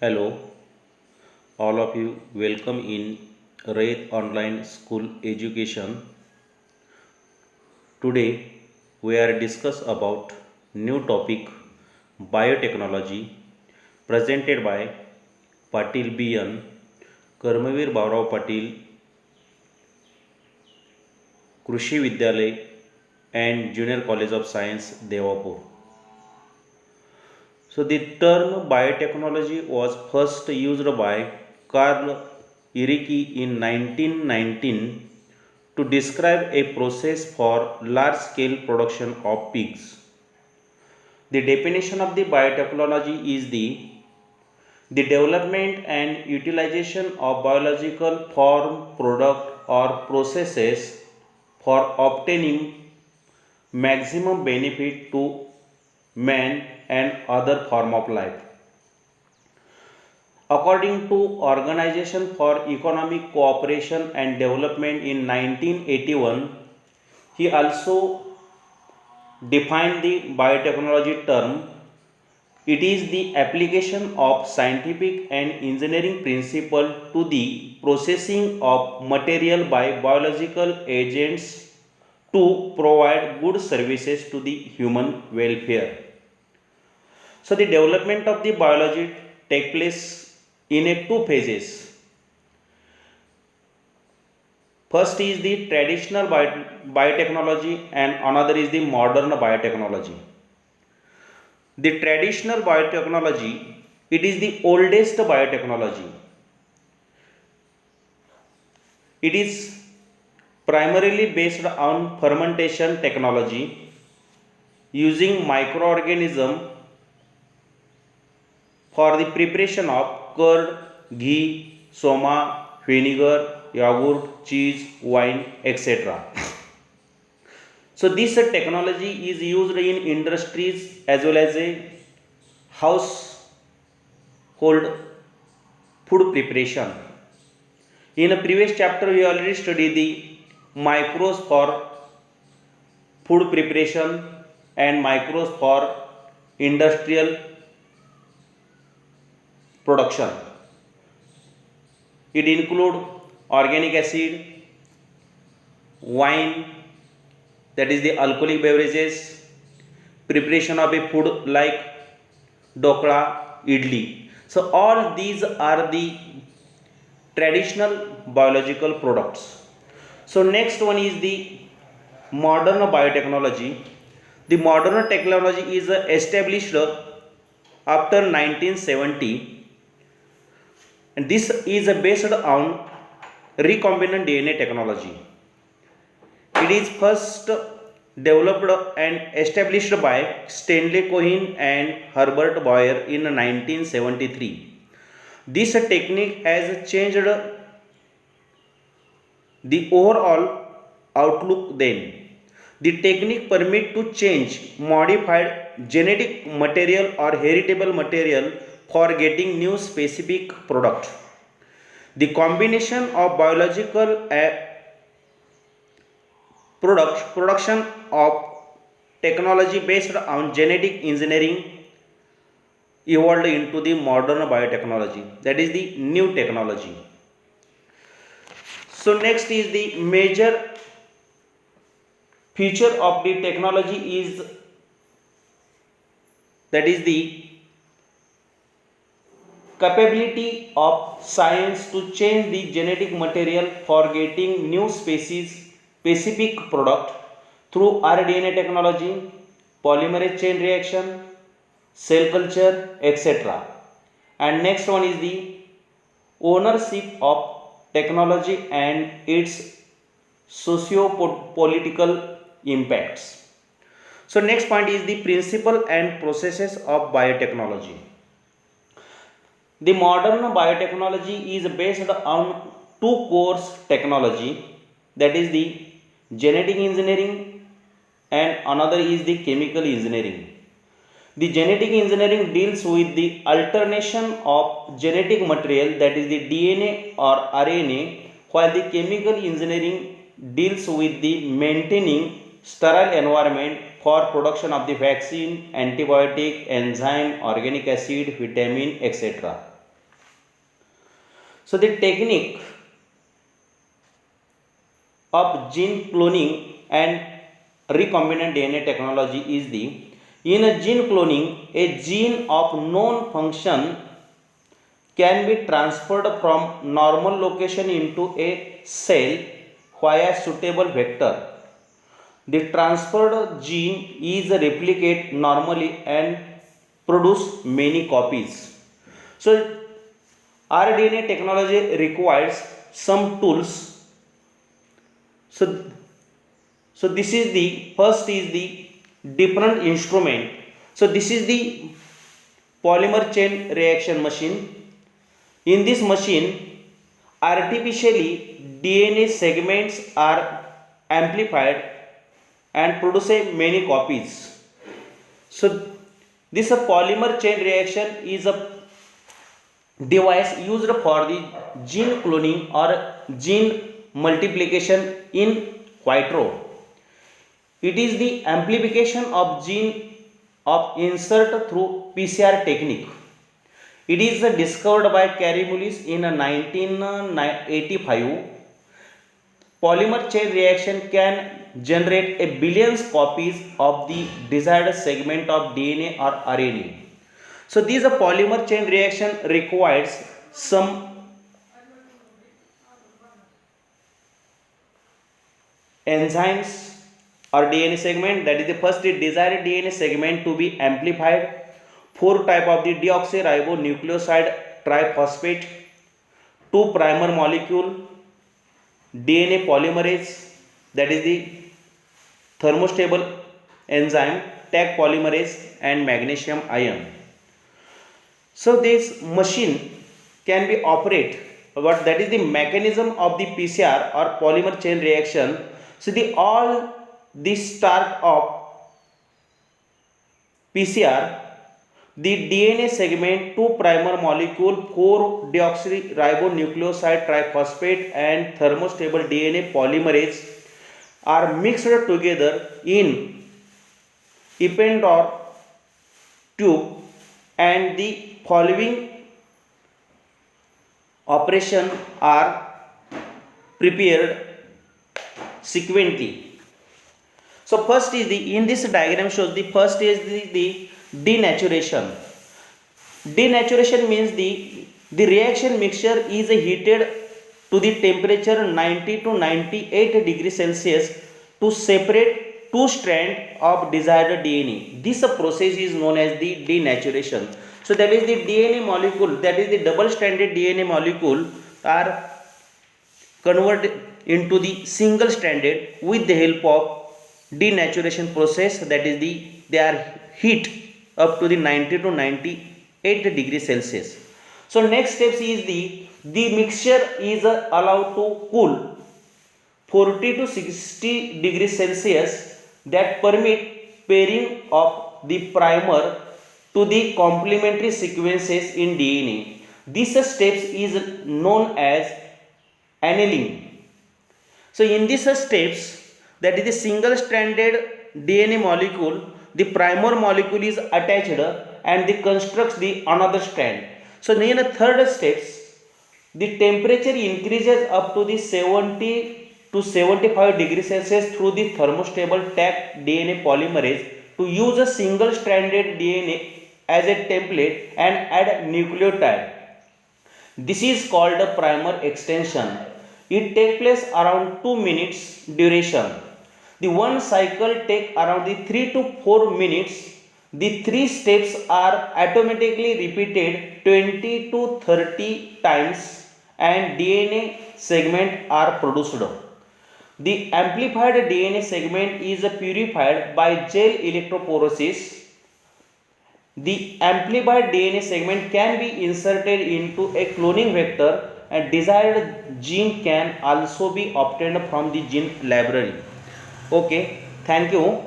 Hello, all of you. Welcome in Wraith Online School Education. Today we are discuss about new topic biotechnology presented by Patil BN, Karmavir Bhaurao Patil, Krishi Vidyalay and Junior College of Science, Devapur. So the term biotechnology was first used by Carl Iricky in 1919 to describe a process for large scale production of pigs. The definition of the biotechnology is the development and utilization of biological form, product or processes for obtaining maximum benefit to man and other form of life. According to Organization for Economic Cooperation and Development in 1981, he also defined the biotechnology term. It is the application of scientific and engineering principle to the processing of material by biological agents to provide good services to the human welfare. So the development of the biology take place in a two phases. First is the traditional biotechnology and another is the modern biotechnology. The traditional biotechnology, it is the oldest biotechnology. It is primarily based on fermentation technology using microorganism for the preparation of curd, ghee, soma, vinegar, yogurt, cheese, wine, etc. So this technology is used in industries as well as a household food preparation. In a previous chapter, we already studied the micros for food preparation and micros for industrial production. It include organic acid, wine, that is the alcoholic beverages, preparation of a food like dokla, idli. So all these are the traditional biological products. So next one is the modern biotechnology. The modern technology is established after 1970 and this is based on recombinant DNA technology. It is first developed and established by Stanley Cohen and Herbert Boyer in 1973. This technique has changed the overall outlook then. The technique permits to change modified genetic material or heritable material for getting new specific product. The combination of biological production of technology based on genetic engineering evolved into the modern biotechnology, that is the new technology. So next is the major feature of the technology is that is the capability of science to change the genetic material for getting new species specific product through rDNA technology, polymerase chain reaction, cell culture, etc. And next one is the ownership of technology and its socio-political impacts. So next point is the principle and processes of biotechnology. The modern biotechnology is based on two core technology, that is the genetic engineering and another is the chemical engineering. The genetic engineering deals with the alternation of genetic material, that is the DNA or RNA, while the chemical engineering deals with the maintaining sterile environment for production of the vaccine, antibiotic, enzyme, organic acid, vitamin, etc. So the technique of gene cloning and recombinant DNA technology is the, in a gene cloning, a gene of known function can be transferred from normal location into a cell via suitable vector. The transferred gene is replicate normally and produce many copies. So rDNA technology requires some tools. So this is the first is the different instrument. So this is the polymer chain reaction machine. In this machine, artificially DNA segments are amplified and produce many copies. So this polymer chain reaction is a device used for the gene cloning or gene multiplication in vitro. It is the amplification of gene of insert through PCR technique. It is discovered by Carey Mullis in 1985. Polymer chain reaction can generate a billions copies of the desired segment of DNA or RNA. So this polymer chain reaction requires some enzymes or DNA segment. That is the first desired DNA segment to be amplified. 4 type of the deoxyribonucleoside triphosphate, 2 primer molecule, DNA polymerase, that is the thermostable enzyme, Taq polymerase, and magnesium ion. So this machine can be operated, but that is the mechanism of the PCR or polymer chain reaction. So the start of PCR, the DNA segment, 2 primer molecule, 4 deoxyribonucleoside triphosphate, and thermostable DNA polymerase are mixed together in Eppendorf tube, and the following operation are prepared sequentially. So first is the, in this diagram shows the first is the denaturation. Denaturation means the reaction mixture is heated to the temperature 90 to 98 degrees Celsius to separate 2 strands of desired DNA. This process is known as the denaturation. So that is the DNA molecule, that is the double stranded DNA molecule are converted into the single stranded with the help of denaturation process. That is they are heat up to the 90 to 98 degrees Celsius. So next steps is the mixture is allowed to cool 40 to 60 degrees Celsius, that permit pairing of the primer to the complementary sequences in DNA. This steps is known as annealing. So in these steps, that is the single stranded DNA molecule, the primer molecule is attached and they constructs the another strand. So in the third steps, the temperature increases up to the 70 to 75 degrees Celsius through the thermostable Taq DNA polymerase to use a single stranded DNA as a template and add nucleotide. This is called a primer extension. It takes place around 2 minutes duration. The one cycle take around the 3 to 4 minutes. The 3 steps are automatically repeated 20 to 30 times and DNA segment are produced. The amplified DNA segment is purified by gel electrophoresis. The amplified DNA segment can be inserted into a cloning vector, and desired gene can also be obtained from the gene library. Okay, thank you.